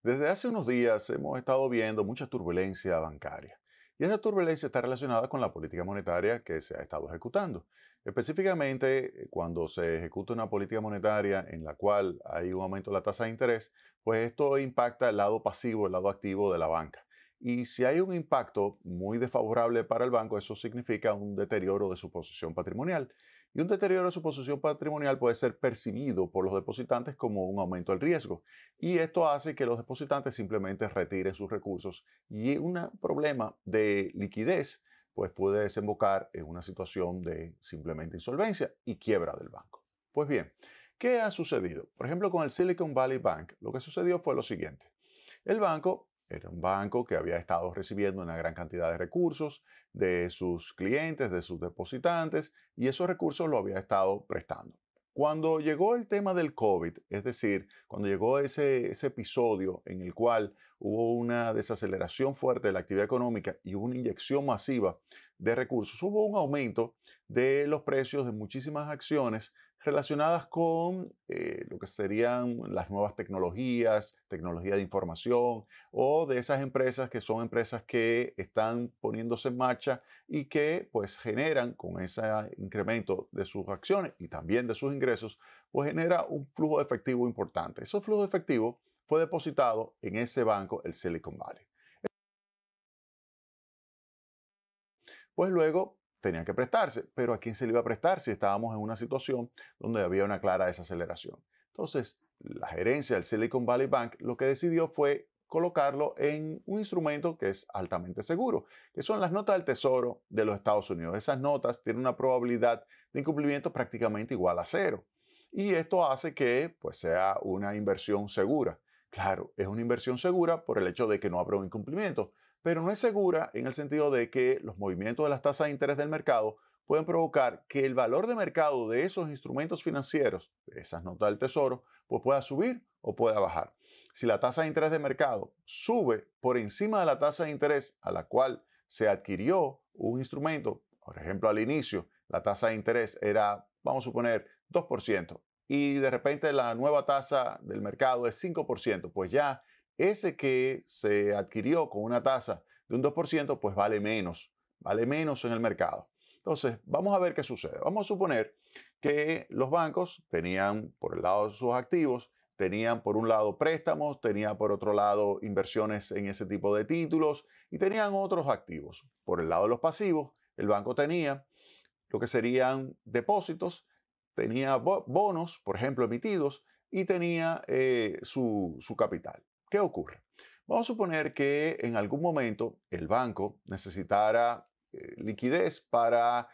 Desde hace unos días hemos estado viendo mucha turbulencia bancaria y esa turbulencia está relacionada con la política monetaria que se ha estado ejecutando. Específicamente, cuando se ejecuta una política monetaria en la cual hay un aumento de la tasa de interés, pues esto impacta el lado pasivo, el lado activo de la banca. Y si hay un impacto muy desfavorable para el banco, eso significa un deterioro de su posición patrimonial. Y un deterioro de su posición patrimonial puede ser percibido por los depositantes como un aumento del riesgo. Y esto hace que los depositantes simplemente retiren sus recursos y un problema de liquidez pues puede desembocar en una situación de simplemente insolvencia y quiebra del banco. Pues bien, ¿qué ha sucedido? Por ejemplo, con el Silicon Valley Bank, lo que sucedió fue lo siguiente. El banco era un banco que había estado recibiendo una gran cantidad de recursos de sus clientes, de sus depositantes, y esos recursos lo había estado prestando. Cuando llegó el tema del COVID, es decir, cuando llegó ese episodio en el cual hubo una desaceleración fuerte de la actividad económica y hubo una inyección masiva de recursos, hubo un aumento de los precios de muchísimas acciones relacionadas con lo que serían las nuevas tecnologías, tecnología de información o de esas empresas que son empresas que están poniéndose en marcha y que pues generan con ese incremento de sus acciones y también de sus ingresos, pues genera un flujo de efectivo importante. Ese flujo de efectivo fue depositado en ese banco, el Silicon Valley. Pues luego tenían que prestarse, pero ¿a quién se le iba a prestar si estábamos en una situación donde había una clara desaceleración? Entonces, la gerencia del Silicon Valley Bank lo que decidió fue colocarlo en un instrumento que es altamente seguro, que son las notas del Tesoro de los Estados Unidos. Esas notas tienen una probabilidad de incumplimiento prácticamente igual a cero. Y esto hace que pues, sea una inversión segura. Claro, es una inversión segura por el hecho de que no habrá un incumplimiento, pero no es segura en el sentido de que los movimientos de las tasas de interés del mercado pueden provocar que el valor de mercado de esos instrumentos financieros, de esas notas del tesoro, pues pueda subir o pueda bajar. Si la tasa de interés de mercado sube por encima de la tasa de interés a la cual se adquirió un instrumento, por ejemplo, al inicio la tasa de interés era, vamos a suponer, 2%, y de repente la nueva tasa del mercado es 5%, pues ya ese que se adquirió con una tasa de un 2%, pues vale menos en el mercado. Entonces, vamos a ver qué sucede. Vamos a suponer que los bancos tenían, por el lado de sus activos, tenían por un lado préstamos, tenían por otro lado inversiones en ese tipo de títulos y tenían otros activos. Por el lado de los pasivos, el banco tenía lo que serían depósitos, tenía bonos, por ejemplo, emitidos, y tenía su capital. ¿Qué ocurre? Vamos a suponer que en algún momento el banco necesitara liquidez para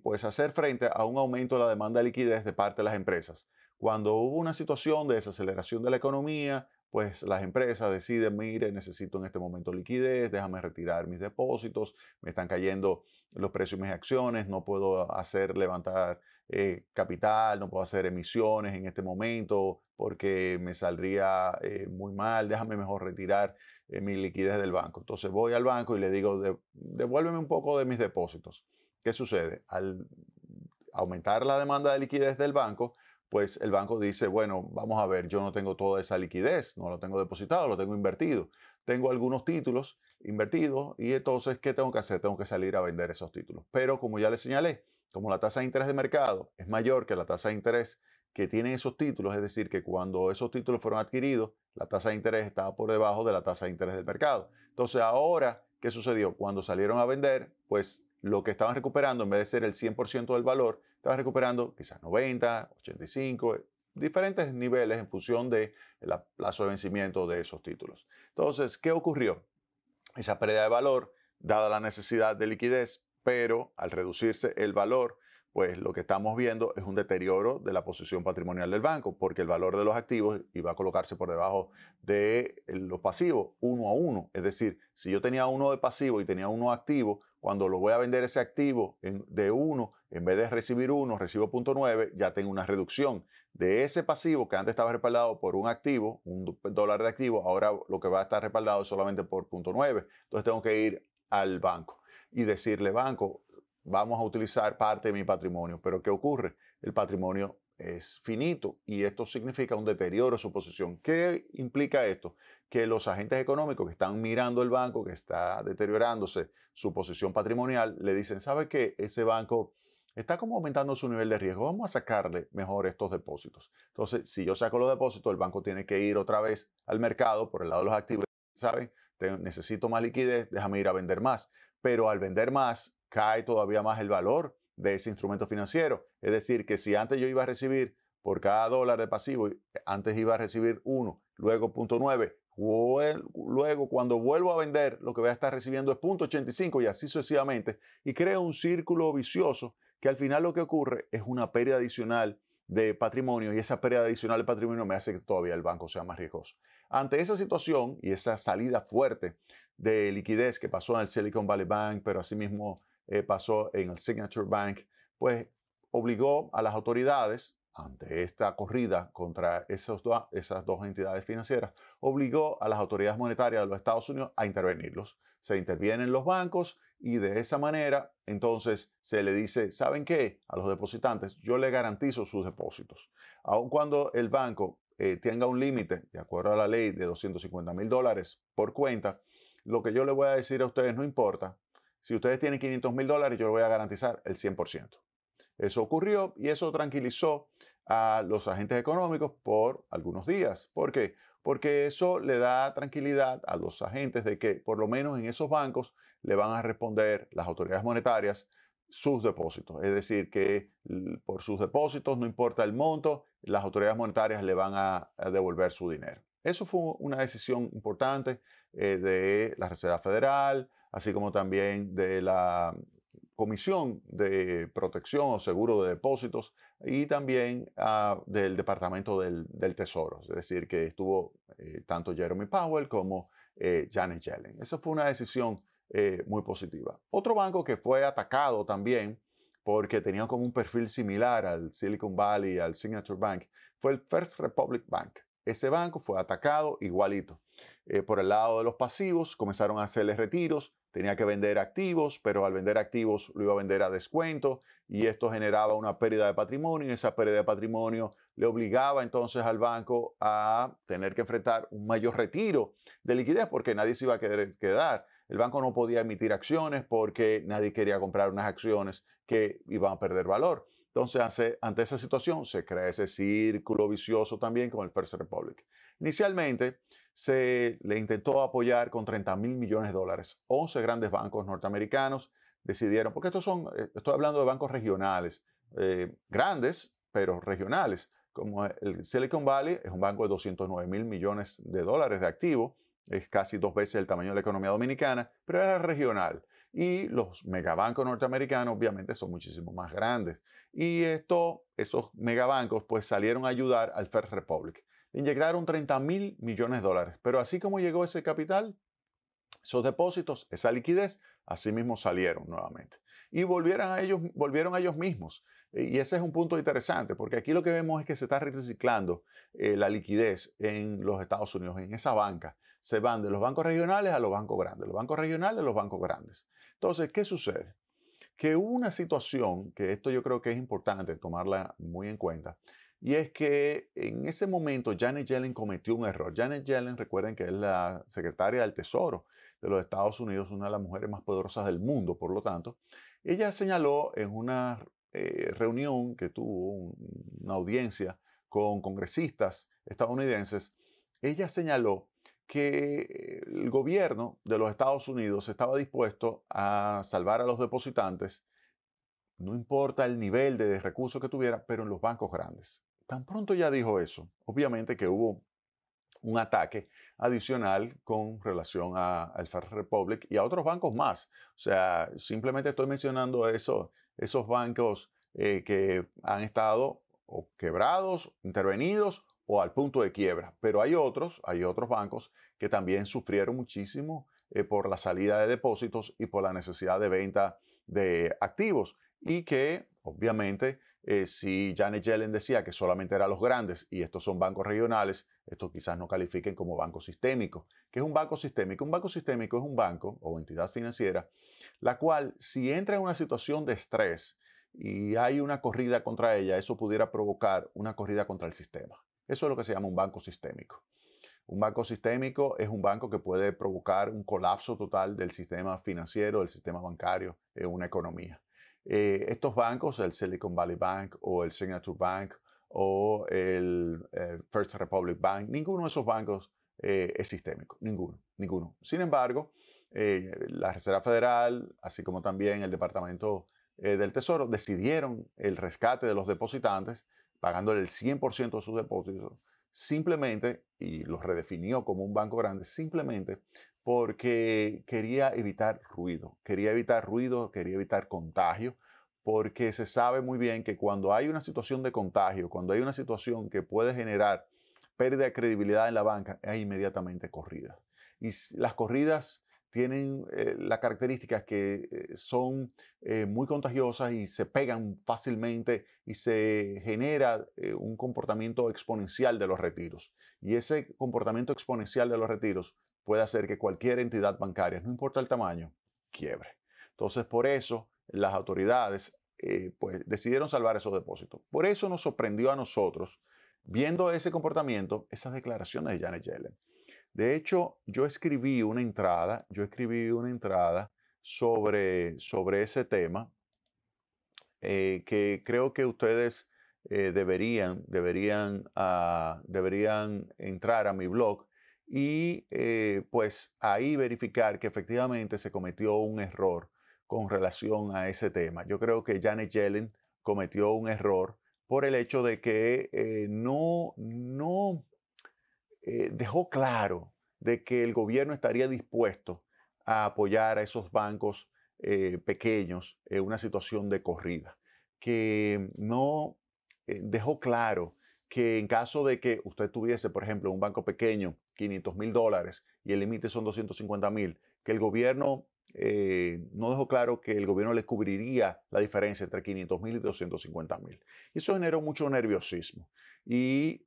pues hacer frente a un aumento de la demanda de liquidez de parte de las empresas. Cuando hubo una situación de desaceleración de la economía, pues las empresas deciden, mire, necesito en este momento liquidez, déjame retirar mis depósitos, me están cayendo los precios de mis acciones, no puedo hacer levantar capital, no puedo hacer emisiones en este momento porque me saldría muy mal, déjame mejor retirar mi liquidez del banco. Entonces voy al banco y le digo, devuélveme un poco de mis depósitos. ¿Qué sucede? Al aumentar la demanda de liquidez del banco, pues el banco dice, bueno, vamos a ver, yo no tengo toda esa liquidez, no lo tengo depositado, lo tengo invertido. Tengo algunos títulos invertidos y entonces, ¿qué tengo que hacer? Tengo que salir a vender esos títulos. Pero como ya les señalé, como la tasa de interés de mercado es mayor que la tasa de interés que tienen esos títulos, es decir, que cuando esos títulos fueron adquiridos, la tasa de interés estaba por debajo de la tasa de interés del mercado. Entonces, ahora, ¿qué sucedió? Cuando salieron a vender, pues lo que estaban recuperando, en vez de ser el 100% del valor, estaban recuperando quizás 90, 85, diferentes niveles en función del plazo de vencimiento de esos títulos. Entonces, ¿qué ocurrió? Esa pérdida de valor, dada la necesidad de liquidez, pero al reducirse el valor, pues lo que estamos viendo es un deterioro de la posición patrimonial del banco, porque el valor de los activos iba a colocarse por debajo de los pasivos, uno a uno. Es decir, si yo tenía uno de pasivo y tenía uno activo, cuando lo voy a vender ese activo de uno, en vez de recibir uno, recibo 0.9, ya tengo una reducción de ese pasivo que antes estaba respaldado por un activo, un dólar de activo, ahora lo que va a estar respaldado es solamente por 0.9. Entonces tengo que ir al banco y decirle, banco, vamos a utilizar parte de mi patrimonio. Pero ¿qué ocurre? El patrimonio es finito y esto significa un deterioro de su posición. ¿Qué implica esto? Que los agentes económicos que están mirando el banco, que está deteriorándose su posición patrimonial, le dicen, ¿sabe qué? Ese banco está como aumentando su nivel de riesgo, vamos a sacarle mejor estos depósitos. Entonces, si yo saco los depósitos, el banco tiene que ir otra vez al mercado por el lado de los activos, ¿saben? Necesito más liquidez, déjame ir a vender más. Pero al vender más, cae todavía más el valor de ese instrumento financiero. Es decir, que si antes yo iba a recibir por cada dólar de pasivo, antes iba a recibir 1, luego 0.9, luego cuando vuelvo a vender, lo que voy a estar recibiendo es 0.85 y así sucesivamente. Y crea un círculo vicioso que al final lo que ocurre es una pérdida adicional de patrimonio y esa pérdida adicional de patrimonio me hace que todavía el banco sea más riesgoso. Ante esa situación y esa salida fuerte de liquidez que pasó en el Silicon Valley Bank, pero asimismo pasó en el Signature Bank, pues obligó a las autoridades, ante esta corrida contra esas dos entidades financieras, obligó a las autoridades monetarias de los Estados Unidos a intervenirlos. Se intervienen los bancos y de esa manera entonces se le dice, ¿saben qué? A los depositantes, yo le garantizo sus depósitos. Aun cuando el banco tenga un límite, de acuerdo a la ley, de $250,000 por cuenta, lo que yo le voy a decir a ustedes no importa. Si ustedes tienen $500,000, yo le voy a garantizar el 100%. Eso ocurrió y eso tranquilizó a los agentes económicos por algunos días. ¿Por qué? Porque eso le da tranquilidad a los agentes de que por lo menos en esos bancos le van a responder las autoridades monetarias sus depósitos. Es decir, que por sus depósitos, no importa el monto, las autoridades monetarias le van a devolver su dinero. Eso fue una decisión importante de la Reserva Federal, así como también de la Comisión de Protección o Seguro de Depósitos y también del Departamento del Tesoro. Es decir, que estuvo tanto Jeremy Powell como Janet Yellen. Esa fue una decisión muy positiva. Otro banco que fue atacado también porque tenía como un perfil similar al Silicon Valley y al Signature Bank fue el First Republic Bank. Ese banco fue atacado igualito. Por el lado de los pasivos comenzaron a hacerle retiros, tenía que vender activos, pero al vender activos lo iba a vender a descuento y esto generaba una pérdida de patrimonio y esa pérdida de patrimonio le obligaba entonces al banco a tener que enfrentar un mayor retiro de liquidez porque nadie se iba a querer quedar. El banco no podía emitir acciones porque nadie quería comprar unas acciones que iban a perder valor. Entonces, ante esa situación, se crea ese círculo vicioso también con el First Republic. Inicialmente, se le intentó apoyar con $30,000,000,000. 11 grandes bancos norteamericanos decidieron, porque estoy hablando de bancos regionales, grandes, pero regionales, como el Silicon Valley, es un banco de $209,000,000,000 de activos, es casi 2 veces el tamaño de la economía dominicana, pero era regional. Y los megabancos norteamericanos obviamente son muchísimo más grandes. Y esos megabancos pues salieron a ayudar al First Republic. Le inyectaron $30,000,000,000. Pero así como llegó ese capital, esos depósitos, esa liquidez, así mismo salieron nuevamente. Y volvieron a ellos mismos. Y ese es un punto interesante, porque aquí lo que vemos es que se está reciclando la liquidez en los Estados Unidos, en esa banca. Se van de los bancos regionales a los bancos grandes, los bancos regionales a los bancos grandes. Entonces, ¿qué sucede? Que hubo una situación, que esto yo creo que es importante tomarla muy en cuenta, y es que en ese momento Janet Yellen cometió un error. Janet Yellen, recuerden que es la secretaria del Tesoro de los Estados Unidos, una de las mujeres más poderosas del mundo, por lo tanto, ella señaló en una reunión que tuvo, una audiencia con congresistas estadounidenses, ella señaló que el gobierno de los Estados Unidos estaba dispuesto a salvar a los depositantes, no importa el nivel de recursos que tuviera, pero en los bancos grandes. Tan pronto ya dijo eso, obviamente que hubo un ataque adicional con relación al First Republic y a otros bancos más. O sea, simplemente estoy mencionando esos bancos que han estado o quebrados, intervenidos o al punto de quiebra. Pero hay otros bancos que también sufrieron muchísimo por la salida de depósitos y por la necesidad de venta de activos y que obviamente si Janet Yellen decía que solamente eran los grandes y estos son bancos regionales, estos quizás no califiquen como banco sistémico. ¿Qué es un banco sistémico? Un banco sistémico es un banco o entidad financiera, la cual si entra en una situación de estrés y hay una corrida contra ella, eso pudiera provocar una corrida contra el sistema. Eso es lo que se llama un banco sistémico. Un banco sistémico es un banco que puede provocar un colapso total del sistema financiero, del sistema bancario en una economía. Estos bancos, el Silicon Valley Bank o el Signature Bank o el First Republic Bank, ninguno de esos bancos es sistémico, ninguno. Sin embargo, la Reserva Federal, así como también el Departamento del Tesoro, decidieron el rescate de los depositantes, pagándole el 100% de sus depósitos, simplemente, y los redefinió como un banco grande, simplemente porque quería evitar contagio, porque se sabe muy bien que cuando hay una situación de contagio, cuando hay una situación que puede generar pérdida de credibilidad en la banca, hay inmediatamente corridas. Y las corridas tienen la característica que son muy contagiosas y se pegan fácilmente y se genera un comportamiento exponencial de los retiros. Y ese comportamiento exponencial de los retiros puede hacer que cualquier entidad bancaria, no importa el tamaño, quiebre. Entonces, por eso las autoridades pues, decidieron salvar esos depósitos. Por eso nos sorprendió a nosotros, viendo ese comportamiento, esas declaraciones de Janet Yellen. De hecho, yo escribí una entrada sobre ese tema que creo que ustedes deberían entrar a mi blog y pues ahí verificar que efectivamente se cometió un error con relación a ese tema. Yo creo que Janet Yellen cometió un error por el hecho de que no dejó claro de que el gobierno estaría dispuesto a apoyar a esos bancos pequeños en una situación de corrida, que no dejó claro que en caso de que usted tuviese, por ejemplo, un banco pequeño, $500,000 y el límite son 250,000, que el gobierno no dejó claro que el gobierno le cubriría la diferencia entre 500,000 y 250,000. Y eso generó mucho nerviosismo. Y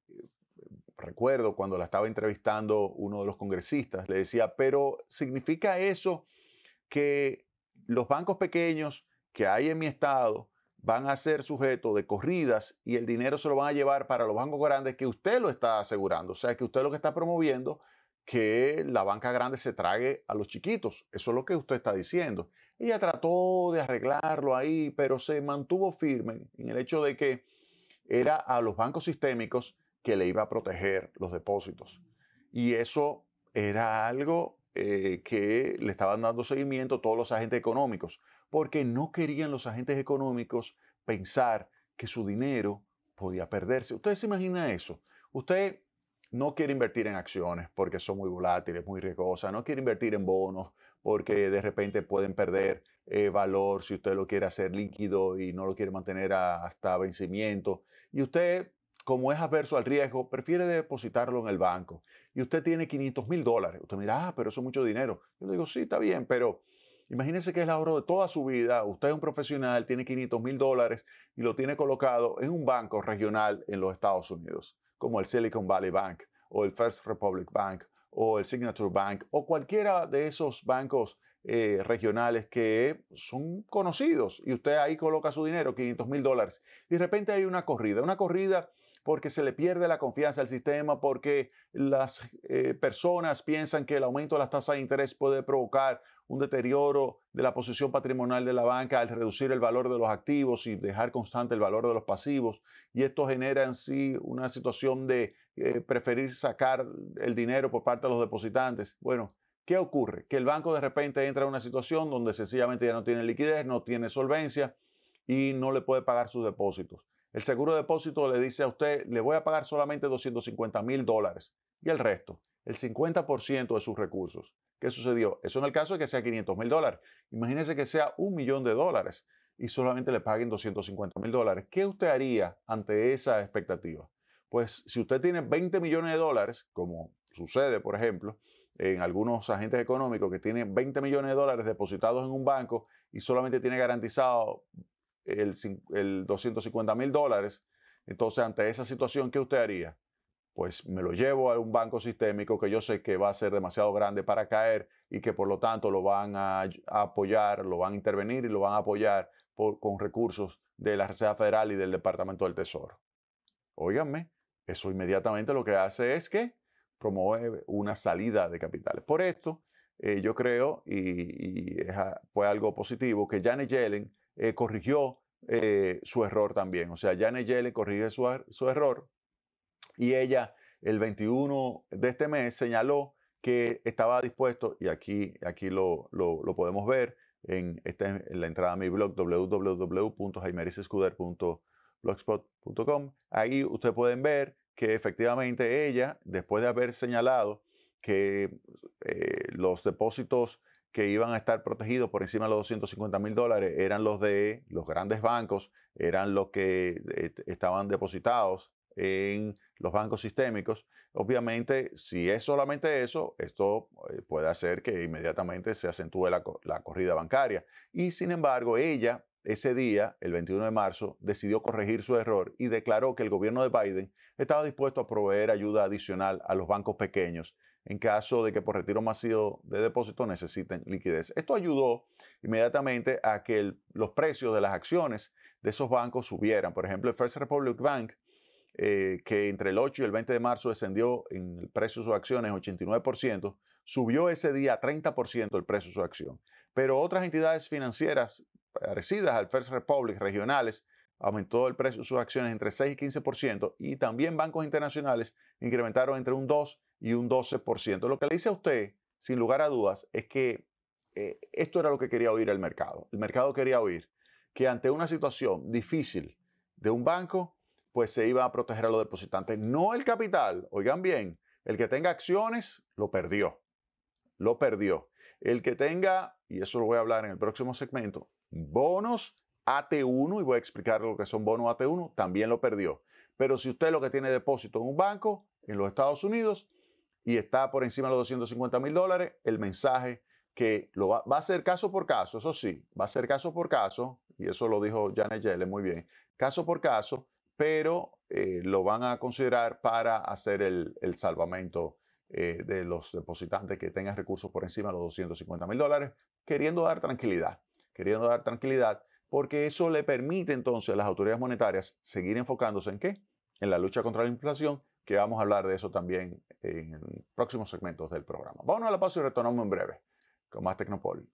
recuerdo cuando la estaba entrevistando uno de los congresistas, le decía, pero ¿significa eso que los bancos pequeños que hay en mi estado van a ser sujetos de corridas y el dinero se lo van a llevar para los bancos grandes que usted lo está asegurando? O sea, que usted lo que está promoviendo que la banca grande se trague a los chiquitos. Eso es lo que usted está diciendo. Ella trató de arreglarlo ahí, pero se mantuvo firme en el hecho de que era a los bancos sistémicos que le iba a proteger los depósitos. Y eso era algo que le estaban dando seguimiento todos los agentes económicos, porque no querían los agentes económicos pensar que su dinero podía perderse. ¿Usted se imagina eso? Usted no quiere invertir en acciones porque son muy volátiles, muy riesgosas, no quiere invertir en bonos porque de repente pueden perder valor si usted lo quiere hacer líquido y no lo quiere mantener hasta vencimiento. Y usted, como es adverso al riesgo, prefiere depositarlo en el banco. Y usted tiene $500,000. Usted mira, pero eso es mucho dinero. Yo le digo, sí, está bien, pero imagínese que es el ahorro de toda su vida. Usted es un profesional, tiene $500,000 y lo tiene colocado en un banco regional en los Estados Unidos, como el Silicon Valley Bank o el First Republic Bank o el Signature Bank o cualquiera de esos bancos regionales que son conocidos y usted ahí coloca su dinero, $500,000, y de repente hay una corrida porque se le pierde la confianza al sistema, porque las personas piensan que el aumento de las tasas de interés puede provocar un deterioro de la posición patrimonial de la banca al reducir el valor de los activos y dejar constante el valor de los pasivos. Y esto genera en sí una situación de preferir sacar el dinero por parte de los depositantes. Bueno, ¿qué ocurre? Que el banco de repente entra en una situación donde sencillamente ya no tiene liquidez, no tiene solvencia y no le puede pagar sus depósitos. El seguro de depósito le dice a usted, le voy a pagar solamente $250,000 y el resto, el 50% de sus recursos. ¿Qué sucedió? Eso en el caso de que sea $500,000. Imagínese que sea $1,000,000 y solamente le paguen $250,000. ¿Qué usted haría ante esa expectativa? Pues si usted tiene $20,000,000, como sucede, por ejemplo, en algunos agentes económicos que tienen $20,000,000 depositados en un banco y solamente tiene garantizado el $250,000, entonces ante esa situación, ¿qué usted haría? Pues me lo llevo a un banco sistémico que yo sé que va a ser demasiado grande para caer y que por lo tanto lo van a apoyar, lo van a intervenir y lo van a apoyar con recursos de la Reserva Federal y del Departamento del Tesoro. Óiganme, eso inmediatamente lo que hace es que promueve una salida de capitales. Por esto, yo creo, fue algo positivo, que Janet Yellen corrigió su error también. O sea, Janet Yellen corrigió su error y ella el 21 de este mes señaló que estaba dispuesto, y aquí lo podemos ver en la entrada a mi blog www.jaimerisescuder.blogspot.com. Ahí ustedes pueden ver que efectivamente ella, después de haber señalado que los depósitos que iban a estar protegidos por encima de los $250,000 eran los de los grandes bancos, eran los que estaban depositados en los bancos sistémicos. Obviamente, si es solamente eso, esto puede hacer que inmediatamente se acentúe la corrida bancaria. Y sin embargo, ella ese día, el 21 de marzo, decidió corregir su error y declaró que el gobierno de Biden estaba dispuesto a proveer ayuda adicional a los bancos pequeños en caso de que por retiro masivo de depósitos necesiten liquidez. Esto ayudó inmediatamente a que los precios de las acciones de esos bancos subieran. Por ejemplo, el First Republic Bank, que entre el 8 y el 20 de marzo descendió en el precio de sus acciones 89%, subió ese día 30% el precio de su acción. Pero otras entidades financieras parecidas al First Republic, regionales, aumentó el precio de sus acciones entre 6 y 15%, y también bancos internacionales incrementaron entre un 2 y un 12%. Lo que le dice a usted, sin lugar a dudas, es que esto era lo que quería oír el mercado. El mercado quería oír que ante una situación difícil de un banco, pues se iba a proteger a los depositantes, no el capital. Oigan bien, el que tenga acciones lo perdió, lo perdió. El que tenga, y eso lo voy a hablar en el próximo segmento, bonos AT1, y voy a explicar lo que son bonos AT1, también lo perdió. Pero si usted lo que tiene depósito en un banco en los Estados Unidos y está por encima de los $250,000, el mensaje que va a ser caso por caso, eso sí, va a ser caso por caso, y eso lo dijo Janet Yellen muy bien, caso por caso, pero lo van a considerar para hacer el salvamento de los depositantes que tengan recursos por encima de los $250,000, queriendo dar tranquilidad, porque eso le permite entonces a las autoridades monetarias seguir enfocándose ¿en qué? En la lucha contra la inflación, que vamos a hablar de eso también en próximos segmentos del programa. Vamos a la pausa y retornamos en breve con más Tecnopol.